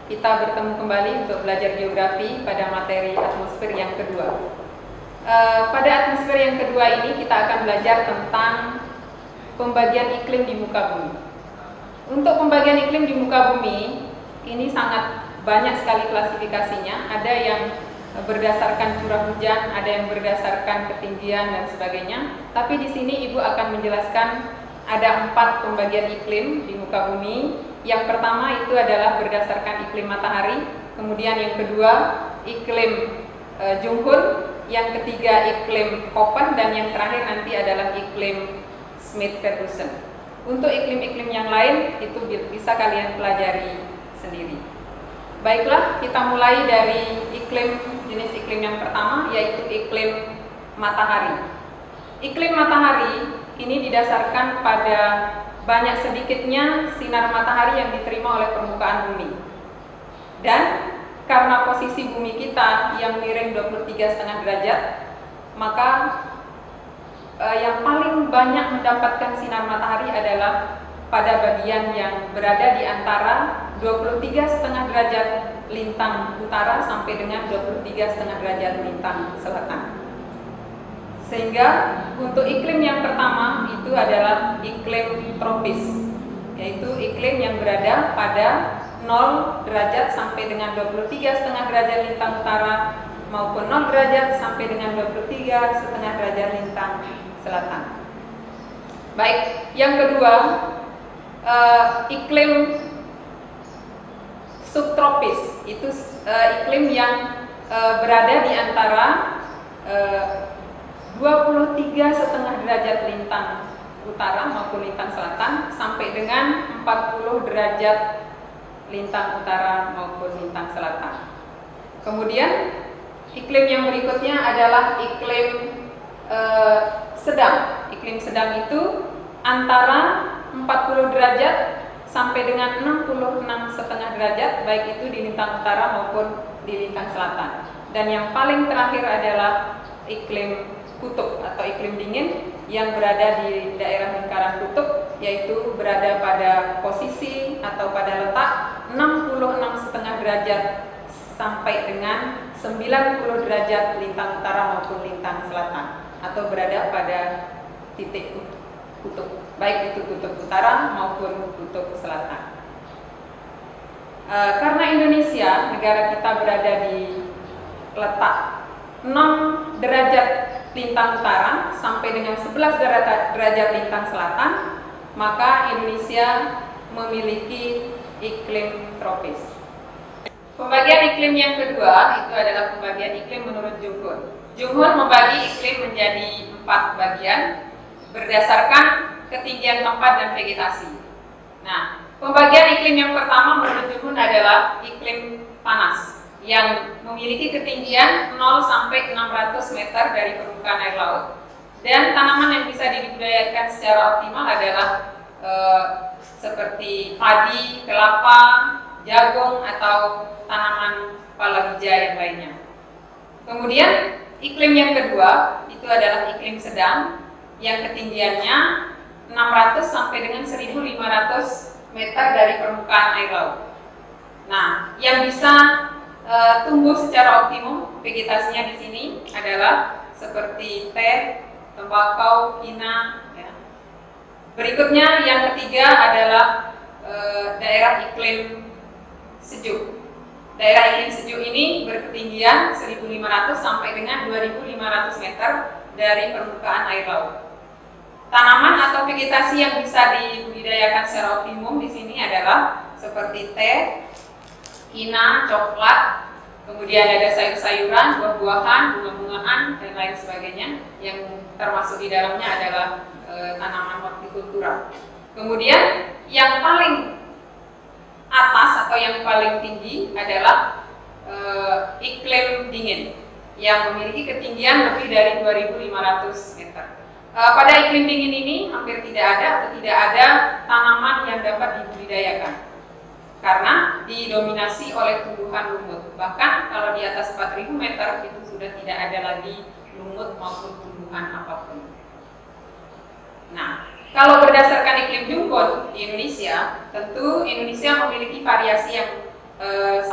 kita bertemu kembali untuk belajar geografi pada materi atmosfer yang kedua. Pada atmosfer yang kedua ini kita akan belajar tentang pembagian iklim di muka bumi. Untuk pembagian iklim di muka bumi ini sangat banyak sekali klasifikasinya. Ada yang berdasarkan curah hujan, ada yang berdasarkan ketinggian dan sebagainya. Tapi di sini Ibu akan menjelaskan ada 4 pembagian iklim di muka bumi. Yang pertama itu adalah berdasarkan iklim matahari, kemudian yang kedua iklim Junghun, yang ketiga iklim Köppen, dan yang terakhir nanti adalah iklim Schmidt-Ferguson. Untuk iklim-iklim yang lain itu bisa kalian pelajari sendiri. Baiklah, kita mulai dari jenis iklim yang pertama, yaitu iklim matahari. Iklim matahari ini didasarkan pada banyak sedikitnya sinar matahari yang diterima oleh permukaan bumi. Dan karena posisi bumi kita yang miring 23,5 derajat, maka yang paling banyak mendapatkan sinar matahari adalah pada bagian yang berada di antara 23,5 derajat lintang utara sampai dengan 23,5 derajat lintang selatan. Sehingga untuk iklim yang pertama itu adalah iklim tropis, yaitu iklim yang berada pada 0 derajat sampai dengan 23,5 derajat lintang utara maupun 0 derajat sampai dengan 23,5 derajat lintang selatan. Baik, yang kedua iklim subtropis, itu iklim yang berada di antara 23,5 derajat lintang utara maupun lintang selatan sampai dengan 40 derajat lintang utara maupun lintang selatan. Kemudian iklim yang berikutnya adalah iklim sedang. Iklim sedang itu antara 40 derajat sampai dengan 66,5 derajat, baik itu di lintang utara maupun di lintang selatan. Dan yang paling terakhir adalah iklim kutub atau iklim dingin yang berada di daerah lingkaran kutub, yaitu berada pada posisi atau pada letak 66,5 derajat sampai dengan 90 derajat lintang utara maupun lintang selatan, atau berada pada titik kutub, baik itu kutub utara maupun kutub selatan. Karena Indonesia, negara kita berada di letak 0 derajat lintang utara sampai dengan 11 derajat lintang selatan, maka Indonesia memiliki iklim tropis. Pembagian iklim yang kedua itu adalah pembagian iklim menurut Junghun. Junghun membagi iklim menjadi 4 bagian berdasarkan ketinggian tempat dan vegetasi. Nah, pembagian iklim yang pertama menurut Junghun adalah iklim panas yang memiliki ketinggian 0 sampai 600 meter dari permukaan air laut, dan tanaman yang bisa dibudidayakan secara optimal adalah seperti padi, kelapa, jagung, atau tanaman palawija yang lainnya. Kemudian iklim yang kedua itu adalah iklim sedang yang ketinggiannya 600 sampai dengan 1.500 meter dari permukaan air laut. Nah, yang bisa tumbuh secara optimum vegetasinya di sini adalah seperti teh, tembakau, pina. Ya. Berikutnya yang ketiga adalah daerah iklim sejuk. Daerah iklim sejuk ini berketinggian 1.500 sampai dengan 2.500 meter dari permukaan air laut. Tanaman atau vegetasi yang bisa dibudidayakan secara optimum di sini adalah seperti teh, kina, coklat, kemudian ada sayur-sayuran, buah-buahan, bunga-bungaan, dan lain sebagainya, yang termasuk di dalamnya adalah tanaman hortikultura. Kemudian yang paling atas atau yang paling tinggi adalah iklim dingin yang memiliki ketinggian lebih dari 2.500 meter. Pada iklim dingin ini hampir tidak ada atau tidak ada tanaman yang dapat dibudidayakan karena didominasi oleh tumbuhan lumut. Bahkan kalau di atas 4.000 meter itu sudah tidak ada lagi lumut maupun tumbuhan apapun. Nah, kalau berdasarkan iklim Junghun di Indonesia, tentu Indonesia memiliki variasi yang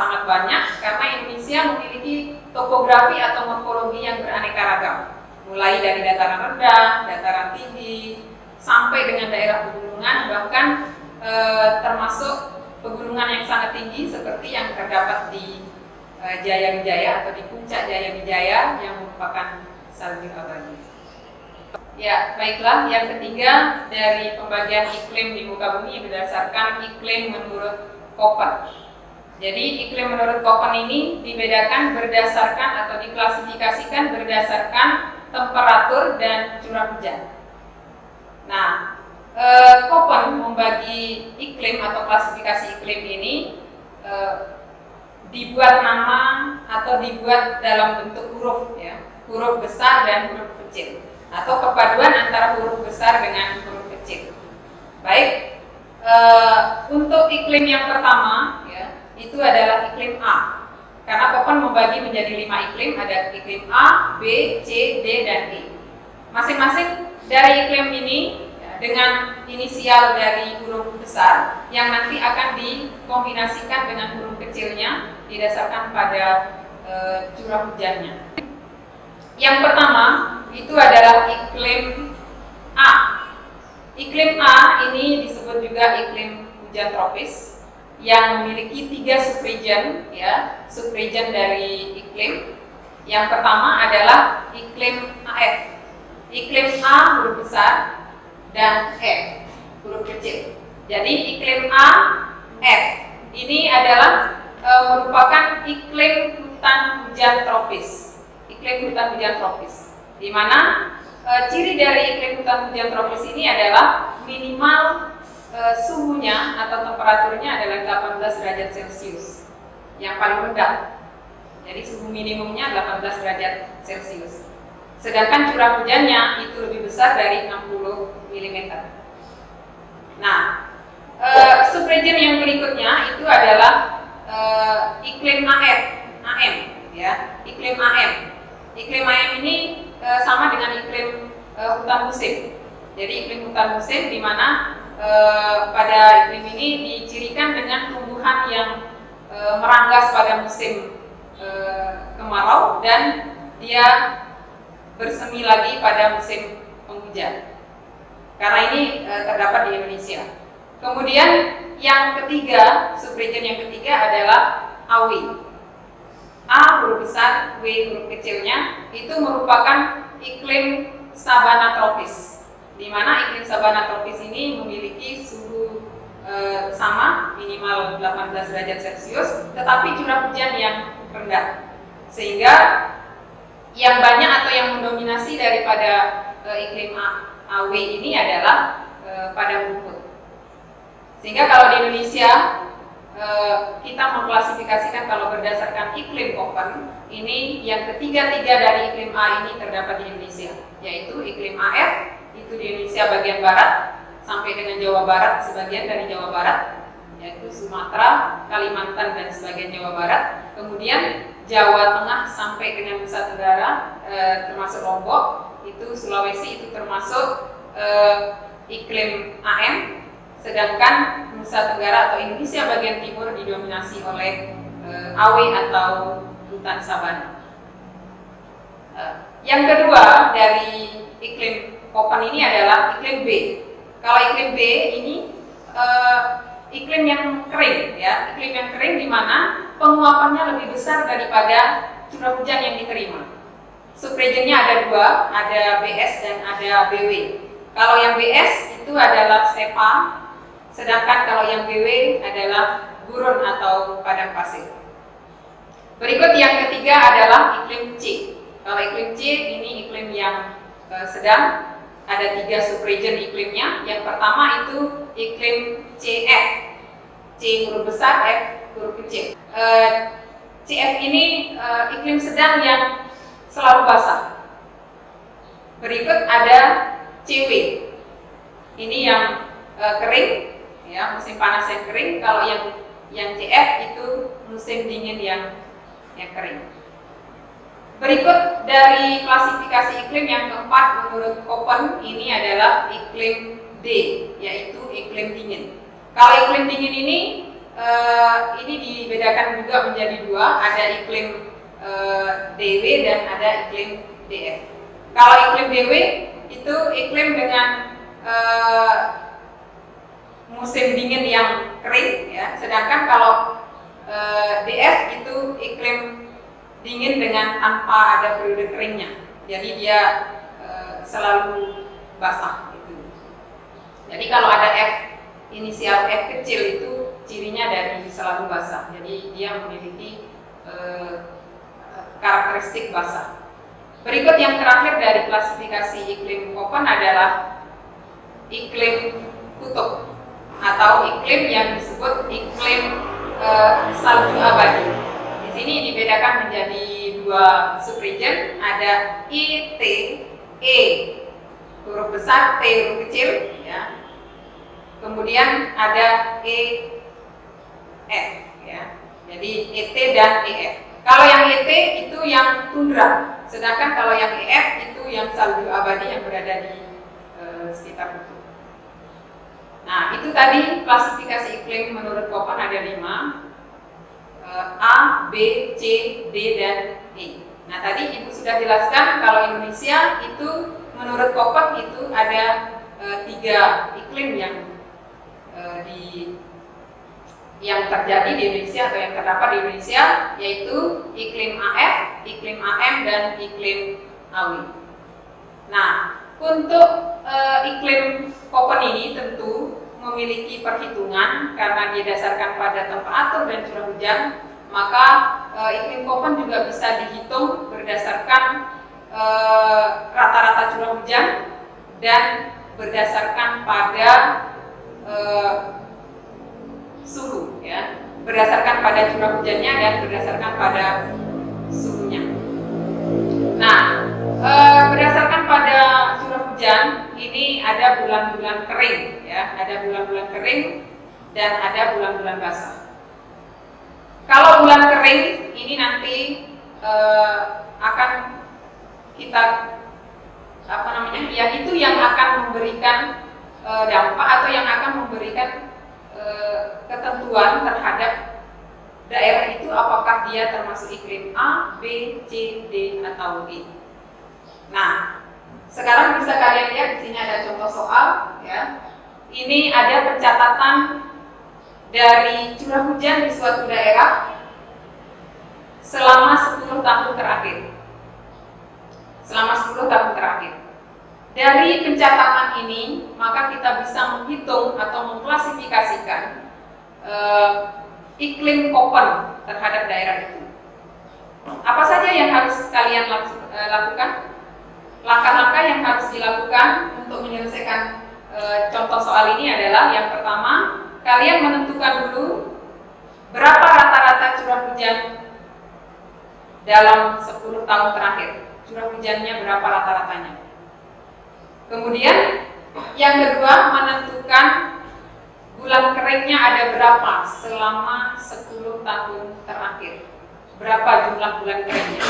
sangat banyak karena Indonesia memiliki topografi atau morfologi yang beraneka ragam, mulai dari dataran rendah, dataran tinggi, sampai dengan daerah pegunungan, bahkan termasuk pegunungan yang sangat tinggi seperti yang terdapat di Jaya Wijaya atau di puncak Jaya Wijaya yang merupakan salju abadi. Ya, baiklah, yang ketiga dari pembagian iklim di muka bumi berdasarkan iklim menurut Köppen. Jadi iklim menurut Köppen ini dibedakan berdasarkan atau diklasifikasikan berdasarkan temperatur dan curah hujan. Nah, Köppen membagi iklim atau klasifikasi iklim ini dibuat nama atau dibuat dalam bentuk huruf, ya, huruf besar dan huruf kecil, atau perpaduan antara huruf besar dengan huruf kecil. Baik, untuk iklim yang pertama, ya, itu adalah iklim A. Karena Köppen membagi menjadi 5 iklim, ada iklim A, B, C, D, dan E. Masing-masing dari iklim ini ya, dengan inisial dari huruf besar yang nanti akan dikombinasikan dengan huruf kecilnya didasarkan pada curah hujannya. Yang pertama itu adalah iklim A. Iklim A ini disebut juga iklim hujan tropis yang memiliki 3 subregion, ya, subregion dari iklim. Yang pertama adalah iklim AF. Iklim A huruf besar dan F huruf kecil. Jadi iklim A F ini adalah merupakan iklim hutan hujan tropis. Iklim hutan hujan tropis, di mana ciri dari iklim hutan hujan tropis ini adalah minimal suhunya atau temperaturnya adalah 18 derajat Celcius, yang paling rendah. Jadi suhu minimumnya 18 derajat Celcius. Sedangkan curah hujannya itu lebih besar dari 60 mm. Nah, subregion yang berikutnya itu adalah iklim AM, ya, iklim AM. Iklim AM ini sama dengan iklim hutan musim. Jadi iklim hutan musim di mana pada iklim ini dicirikan dengan tumbuhan yang meranggas pada musim kemarau dan dia bersemi lagi pada musim penghujan. Karena ini terdapat di Indonesia. Kemudian yang ketiga, subregion yang ketiga adalah AW. A huruf besar, W huruf kecilnya, itu merupakan iklim sabana tropis, di mana iklim sabana tropis ini memiliki suhu sama, minimal 18 derajat Celcius, tetapi curah hujan yang rendah, sehingga yang banyak atau yang mendominasi daripada iklim AW ini adalah padang rumput. Sehingga kalau di Indonesia kita mengklasifikasikan kalau berdasarkan iklim Köppen, ini yang ketiga-tiga dari iklim A ini terdapat di Indonesia, yaitu iklim AF, itu di Indonesia bagian barat sampai dengan Jawa Barat, sebagian dari Jawa Barat, yaitu Sumatera, Kalimantan dan sebagian Jawa Barat. Kemudian Jawa Tengah sampai dengan Nusa Tenggara, termasuk Lombok, itu Sulawesi itu termasuk iklim AM. Sedangkan Nusa Tenggara atau Indonesia bagian timur didominasi oleh AW atau hutan sabana. Yang kedua dari iklim Köppen ini adalah iklim B. Kalau iklim B ini iklim yang kering, ya, iklim yang kering di mana penguapannya lebih besar daripada curah hujan yang diterima. Subregionnya ada 2, ada BS dan ada BW. Kalau yang BS itu adalah stepa, sedangkan kalau yang BW adalah gurun atau padang pasir. Berikut yang ketiga adalah iklim C. Kalau iklim C ini iklim yang sedang, ada 3 subregion iklimnya. Yang pertama itu iklim CF, C huruf besar, F huruf kecil. CF ini iklim sedang yang selalu basah. Berikut ada CW, ini yang kering, ya, musim panas yang kering. Kalau yang CF itu musim dingin yang kering. Berikut dari klasifikasi iklim yang keempat menurut Köppen ini adalah iklim D, yaitu iklim dingin. Kalau iklim dingin ini dibedakan dibedakan juga menjadi dua, ada iklim DW dan ada iklim DF. Kalau iklim DW itu iklim dengan musim dingin yang kering, ya. Sedangkan kalau DF itu iklim dingin dengan tanpa ada periode keringnya. Jadi dia selalu basah gitu. Jadi kalau ada F, inisial F kecil itu cirinya dari selalu basah. Jadi dia memiliki karakteristik basah. Berikut yang terakhir dari klasifikasi iklim Köppen adalah iklim kutub atau iklim yang disebut iklim salju abadi. Di sini dibedakan menjadi dua subregion, ada I, T, E, huruf besar, T huruf kecil, ya. Kemudian ada E, F, ya. Jadi ET dan EF. Kalau yang ET itu yang tundra, sedangkan kalau yang EF itu yang salju abadi yang berada di sekitar kutub. Nah, itu tadi klasifikasi iklim menurut Köppen ada 5, A, B, C, D, dan E. Nah, tadi Ibu sudah jelaskan kalau Indonesia itu menurut Köppen itu ada 3 iklim yang terjadi di Indonesia atau yang terdapat di Indonesia, yaitu iklim AF, iklim AM, dan iklim AWI. Nah, untuk iklim Köppen ini tentu memiliki perhitungan karena didasarkan pada temperatur dan curah hujan, maka iklim Köppen juga bisa dihitung berdasarkan rata-rata curah hujan dan berdasarkan pada suhu, ya, berdasarkan pada curah hujannya dan berdasarkan pada suhunya. Nah, berdasarkan pada curah hujan ini ada bulan-bulan kering, ya, ada bulan-bulan kering dan ada bulan-bulan basah. Kalau bulan kering ini nanti akan kita ya itu yang akan memberikan dampak atau yang akan memberikan ketentuan terhadap daerah itu apakah dia termasuk iklim A, B, C, D, atau E. Nah, sekarang bisa kalian lihat di sini ada contoh soal, ya. Ini ada pencatatan dari curah hujan di suatu daerah selama 10 tahun terakhir. Selama 10 tahun terakhir. Dari pencatatan ini, maka kita bisa menghitung atau mengklasifikasikan iklim Köppen terhadap daerah itu. Apa saja yang harus kalian lakukan? Langkah-langkah yang harus dilakukan untuk menyelesaikan contoh soal ini adalah yang pertama, kalian menentukan dulu berapa rata-rata curah hujan dalam 10 tahun terakhir. Curah hujannya berapa rata-ratanya. Kemudian yang kedua, menentukan bulan keringnya ada berapa selama 10 tahun terakhir. Berapa jumlah bulan keringnya.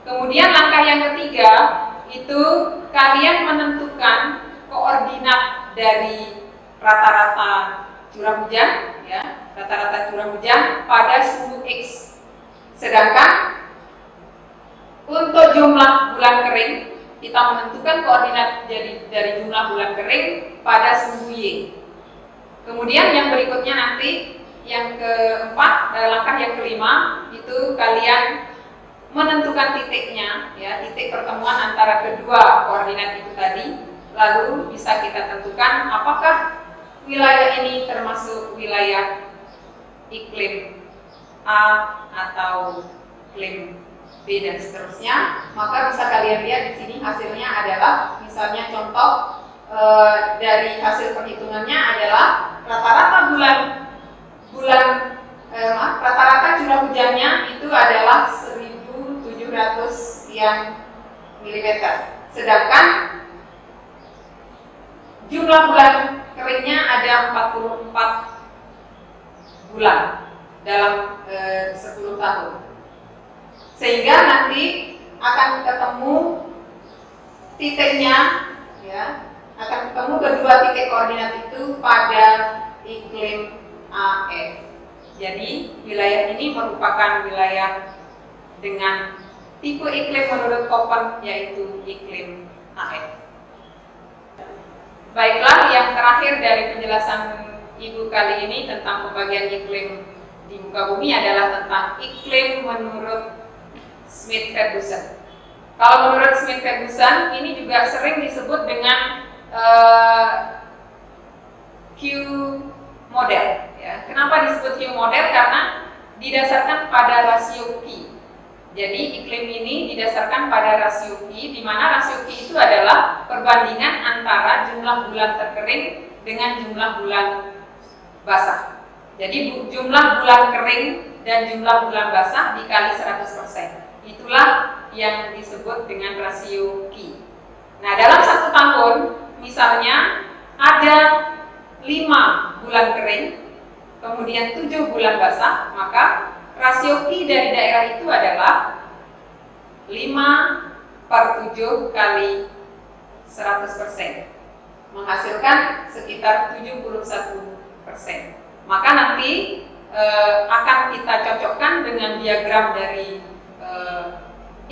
Kemudian langkah yang ketiga, itu kalian menentukan koordinat dari rata-rata curah hujan, ya, rata-rata curah hujan pada suhu X. Sedangkan untuk jumlah bulan kering, kita menentukan koordinat dari jumlah bulan kering pada suhu Y. Kemudian yang berikutnya nanti, yang keempat, langkah yang kelima, itu kalian menentukan titiknya, ya, titik pertemuan antara kedua koordinat itu tadi. Lalu bisa kita tentukan apakah wilayah ini termasuk wilayah iklim A atau iklim B dan seterusnya. Maka bisa kalian lihat di sini hasilnya adalah, misalnya contoh dari hasil perhitungannya adalah rata-rata rata-rata curah hujannya itu adalah 1.700 sekian milimeter. Sedangkan jumlah bulan keringnya ada 44 bulan dalam 10 tahun. Sehingga nanti akan ketemu titiknya, ya, akan ketemu kedua titik koordinat itu pada iklim AF. Jadi wilayah ini merupakan wilayah dengan tipe iklim menurut Köppen, yaitu iklim AF. Baiklah, yang terakhir dari penjelasan Ibu kali ini tentang pembagian iklim di muka bumi adalah tentang iklim menurut Schmidt-Ferguson. Kalau menurut Schmidt-Ferguson ini juga sering disebut dengan Q model. Ya. Kenapa disebut Q model? Karena didasarkan pada rasio Q. Jadi iklim ini didasarkan pada rasio Q, di mana rasio Q itu adalah perbandingan antara jumlah bulan terkering dengan jumlah bulan basah. Jadi jumlah bulan kering dan jumlah bulan basah dikali 100%. Itulah yang disebut dengan rasio Q. Nah, dalam satu tahun misalnya ada 5 bulan kering, kemudian 7 bulan basah, maka rasio Q dari daerah itu adalah 5/7 kali 100%, menghasilkan sekitar 71%. Maka nanti akan kita cocokkan dengan diagram dari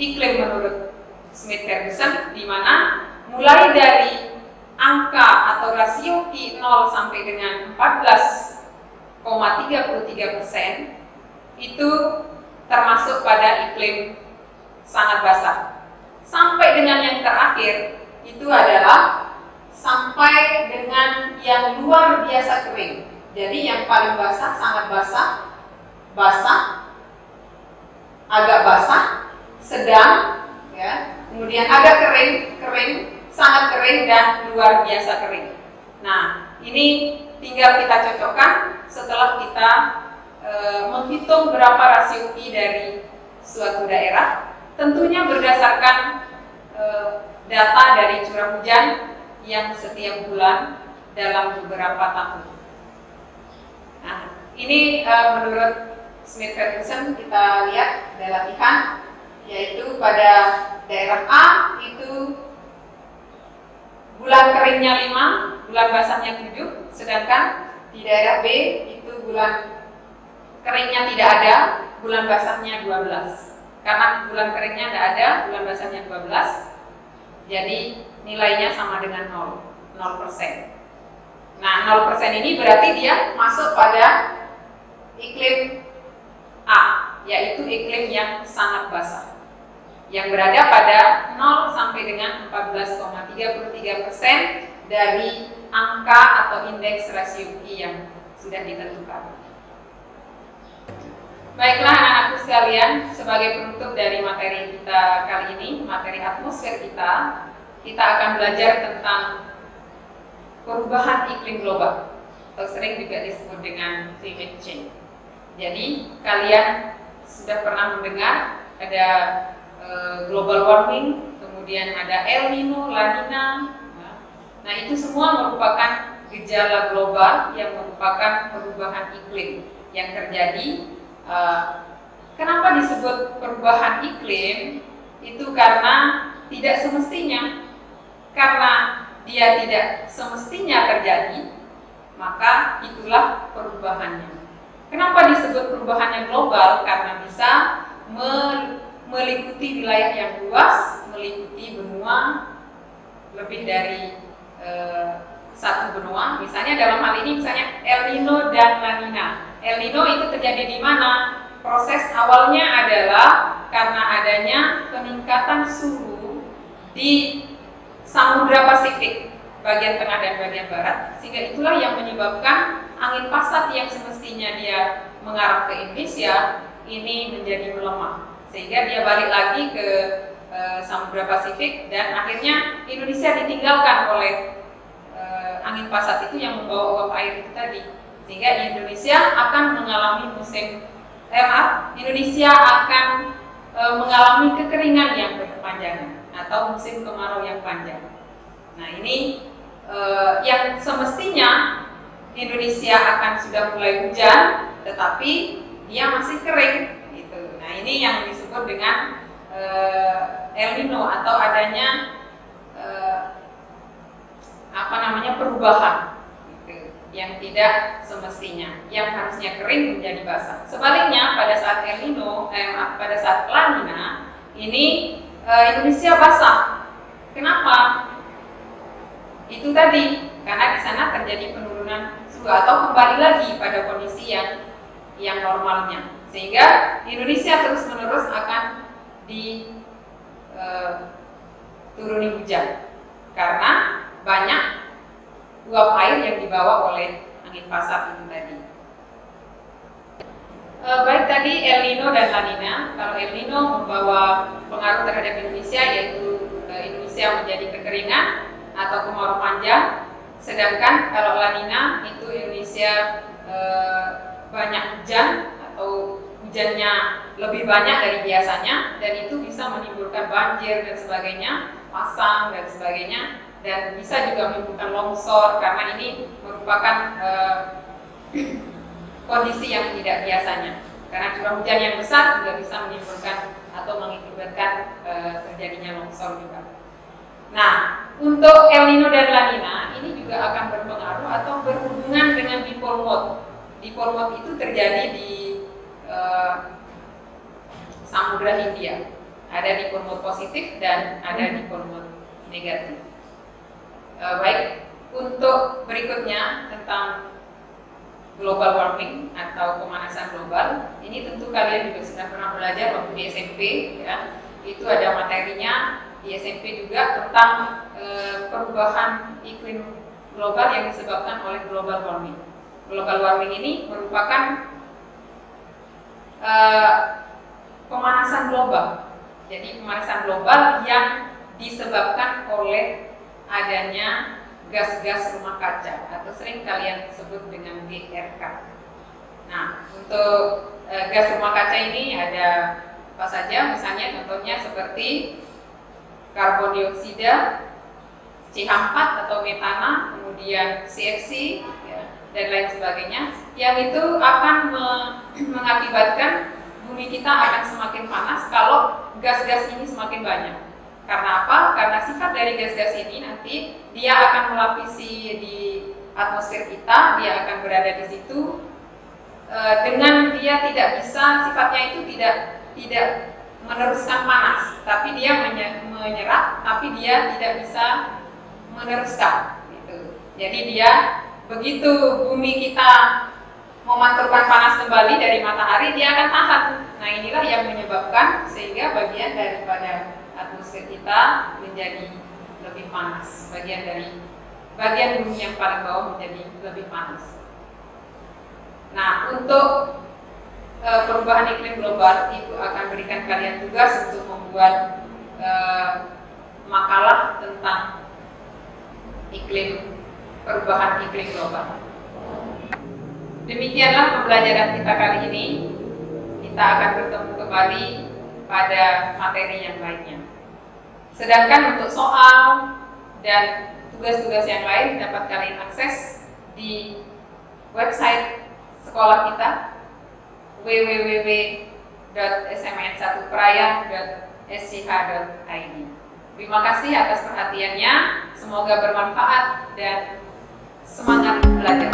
iklim menurut Schmidt-Ferguson, di mana mulai dari angka atau rasio Q 0 sampai dengan 14,33% itu termasuk pada iklim sangat basah. Sampai dengan yang terakhir itu adalah sampai dengan yang luar biasa kering. Jadi yang paling basah, sangat basah, basah, agak basah, sedang, ya. Kemudian agak kering, kering, sangat kering, dan luar biasa kering. Nah, ini tinggal kita cocokkan setelah kita menghitung berapa rasio Q dari suatu daerah, tentunya berdasarkan data dari curah hujan yang setiap bulan dalam beberapa tahun. Nah, ini menurut Schmidt-Ferguson kita lihat ada latihan, yaitu pada daerah A itu bulan keringnya 5, bulan basahnya 7, sedangkan di daerah B itu bulan keringnya tidak ada, bulan basahnya 12. Karena bulan keringnya tidak ada, bulan basahnya 12, jadi nilainya sama dengan 0%. Nah, 0% ini berarti dia masuk pada iklim A, yaitu iklim yang sangat basah, yang berada pada 0 sampai dengan 14,33% dari angka atau indeks rasio Q yang sudah ditentukan. Baiklah anak-anakku sekalian, sebagai penutup dari materi kita kali ini, materi atmosfer kita akan belajar tentang perubahan iklim global, atau sering juga disebut dengan climate change. Jadi kalian sudah pernah mendengar ada global warming, kemudian ada El Nino, La Nina. Nah, itu semua merupakan gejala global yang merupakan perubahan iklim yang terjadi. Kenapa disebut perubahan iklim? Itu karena tidak semestinya, karena dia tidak semestinya terjadi, maka itulah perubahannya. Kenapa disebut perubahannya global? Karena bisa meliputi wilayah yang luas, meliputi benua, lebih dari satu benua. Misalnya dalam hal ini misalnya El Nino dan La Nina. El Nino itu terjadi di mana? Proses awalnya adalah karena adanya peningkatan suhu di Samudra Pasifik bagian tengah dan bagian barat, sehingga itulah yang menyebabkan angin pasat yang semestinya dia mengarah ke Indonesia ini menjadi melemah, sehingga dia balik lagi ke Samudra Pasifik, dan akhirnya Indonesia ditinggalkan oleh angin pasat itu yang membawa uap air itu tadi, sehingga Indonesia akan mengalami Indonesia akan mengalami kekeringan yang berkepanjangan atau musim kemarau yang panjang. Nah, ini yang semestinya Indonesia akan sudah mulai hujan, tetapi dia masih kering gitu. Nah, ini yang disebut dengan El Nino atau adanya perubahan gitu. yang tidak semestinya, yang harusnya kering menjadi basah. Sebaliknya pada saat El Nino, pada saat La Nina, ini Indonesia basah. Kenapa? Itu tadi, karena di sana terjadi penurunan suhu atau kembali lagi pada kondisi yang normalnya, sehingga Indonesia terus-menerus akan turuni hujan karena banyak uap air yang dibawa oleh angin pasat itu tadi. Baik tadi El Nino dan La Nina. Kalau El Nino membawa pengaruh terhadap Indonesia, yaitu Indonesia menjadi kekeringan atau kemarau panjang. Sedangkan kalau La Nina itu Indonesia banyak hujan atau hujannya lebih banyak dari biasanya, dan itu bisa menimbulkan banjir dan sebagainya, pasang dan sebagainya, dan bisa juga menimbulkan longsor karena ini merupakan kondisi yang tidak biasanya. Karena curah hujan yang besar juga bisa menimbulkan atau mengakibatkan terjadinya longsor juga. Nah, untuk El Nino dan La Nina ini juga akan berpengaruh atau berhubungan dengan dipole mode. Dipole mode itu terjadi di Samudra Hindia. Ada dipole mode positif dan ada dipole mode negatif. Baik, untuk berikutnya tentang global warming atau pemanasan global, ini tentu kalian juga sudah pernah belajar waktu di SMP, ya. Itu ada materinya di SMP juga tentang perubahan iklim global yang disebabkan oleh global warming. Global warming ini merupakan pemanasan global. Jadi pemanasan global yang disebabkan oleh adanya gas-gas rumah kaca atau sering kalian sebut dengan GRK. Nah, untuk gas rumah kaca ini ada apa saja? Misalnya contohnya seperti karbon dioksida, CH4 atau metana, kemudian CFC, ya, dan lain sebagainya, yang itu akan mengakibatkan bumi kita akan semakin panas kalau gas-gas ini semakin banyak. Karena apa? Karena sifat dari gas-gas ini nanti dia akan melapisi di atmosfer kita, dia akan berada di situ dengan dia tidak bisa, sifatnya itu tidak meneruskan panas, tapi dia menyerap, tapi dia tidak bisa meneruskan. Gitu. Jadi dia begitu bumi kita memantulkan panas kembali dari matahari, dia akan tahan. Nah, inilah yang menyebabkan sehingga bagian daripada atmosfer kita menjadi lebih panas. Bagian bumi yang paling bawah menjadi lebih panas. Nah, untuk perubahan iklim global itu akan berikan kalian tugas untuk membuat makalah tentang perubahan iklim global. Demikianlah pembelajaran kita kali ini. Kita akan bertemu kembali pada materi yang lainnya. Sedangkan untuk soal dan tugas-tugas yang lain dapat kalian akses di website sekolah kita www.smn1praya.sch.id. Terima kasih atas perhatiannya. Semoga bermanfaat dan semangat belajar.